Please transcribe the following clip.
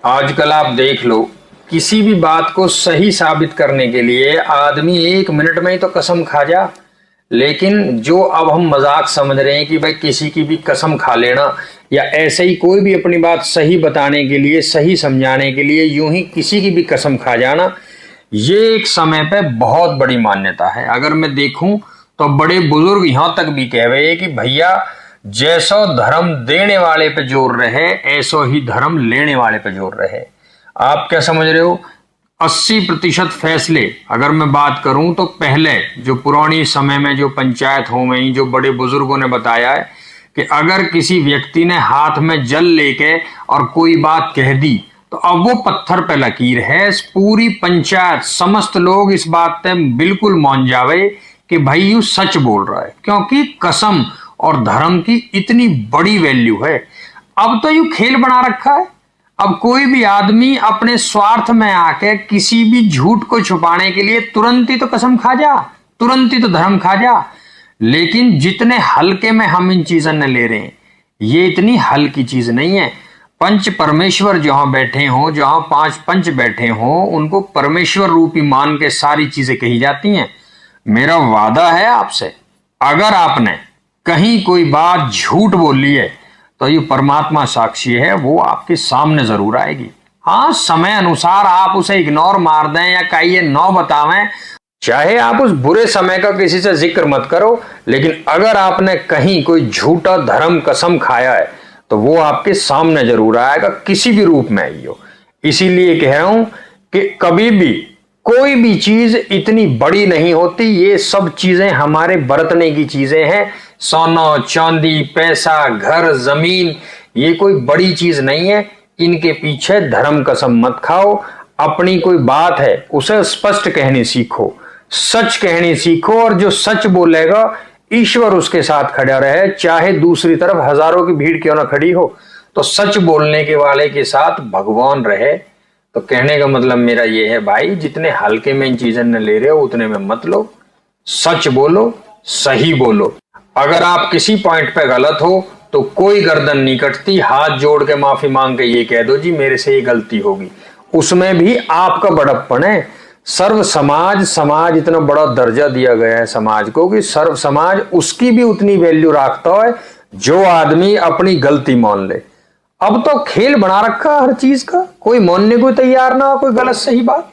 आजकल आप देख लो, किसी भी बात को सही साबित करने के लिए आदमी 1 मिनट में ही तो कसम खा जा। लेकिन जो अब हम मजाक समझ रहे हैं कि भाई किसी की भी कसम खा लेना या ऐसे ही कोई भी अपनी बात सही बताने के लिए, सही समझाने के लिए यूं ही किसी की भी कसम खा जाना, ये एक समय पे बहुत बड़ी मान्यता है। अगर मैं देखूं तो बड़े बुजुर्ग यहां तक भी कह रहे हैं कि भैया, जैसो धर्म देने वाले पे जोर रहे ऐसो ही धर्म लेने वाले पे जोर रहे। आप क्या समझ रहे हो? 80% फैसले अगर मैं बात करूं तो पहले जो पुरानी समय में जो पंचायत हो में जो बड़े बुजुर्गों ने बताया है कि अगर किसी व्यक्ति ने हाथ में जल लेके और कोई बात कह दी तो अब वो पत्थर पे लकीर है। पूरी पंचायत समस्त लोग इस बात पे बिल्कुल मान जावे कि भाई यू सच बोल रहा है, क्योंकि कसम और धर्म की इतनी बड़ी वैल्यू है। अब तो यू खेल बना रखा है। अब कोई भी आदमी अपने स्वार्थ में आके किसी भी झूठ को छुपाने के लिए तुरंत ही तो कसम खा जा, तुरंत ही तो धर्म खा जा। लेकिन जितने हल्के में हम इन चीजों ने ले रहे हैं, ये इतनी हल्की चीज नहीं है। पंच परमेश्वर जहां बैठे हों, जहां 5 पंच बैठे हों, उनको परमेश्वर रूपी मान के सारी चीजें कही जाती हैं। मेरा वादा है आपसे, अगर आपने कहीं कोई बात झूठ बोली है तो ये परमात्मा साक्षी है, वो आपके सामने जरूर आएगी। हाँ, समय अनुसार आप उसे इग्नोर मार दें या कहिए नो बतावें, चाहे आप उस बुरे समय का किसी से जिक्र मत करो, लेकिन अगर आपने कहीं कोई झूठा धर्म कसम खाया है तो वो आपके सामने जरूर आएगा, किसी भी रूप में आई हो। इसीलिए कह रहा हूं कि कभी भी कोई भी चीज इतनी बड़ी नहीं होती। ये सब चीजें हमारे बरतने की चीजें हैं। सोना चांदी पैसा घर जमीन, ये कोई बड़ी चीज नहीं है। इनके पीछे धर्म कसम मत खाओ। अपनी कोई बात है उसे स्पष्ट कहनी सीखो, सच कहनी सीखो, और जो सच बोलेगा ईश्वर उसके साथ खड़ा रहे, चाहे दूसरी तरफ हजारों की भीड़ क्यों ना खड़ी हो। तो सच बोलने के वाले के साथ भगवान रहे। तो कहने का मतलब मेरा ये है भाई, जितने हल्के में इन चीजों ने ले रहे हो उतने में मत लो। सच बोलो, सही बोलो। अगर आप किसी पॉइंट पे गलत हो तो कोई गर्दन नहीं कटती, हाथ जोड़ के माफी मांग के ये कह दो जी मेरे से ये गलती होगी, उसमें भी आपका बड़प्पन है। सर्व समाज, समाज इतना बड़ा दर्जा दिया गया है समाज को कि सर्व समाज उसकी भी उतनी वैल्यू रखता है जो आदमी अपनी गलती मान ले। अब तो खेल बना रखा हर चीज का, कोई मानने को तैयार ना हो कोई गलत सही बात।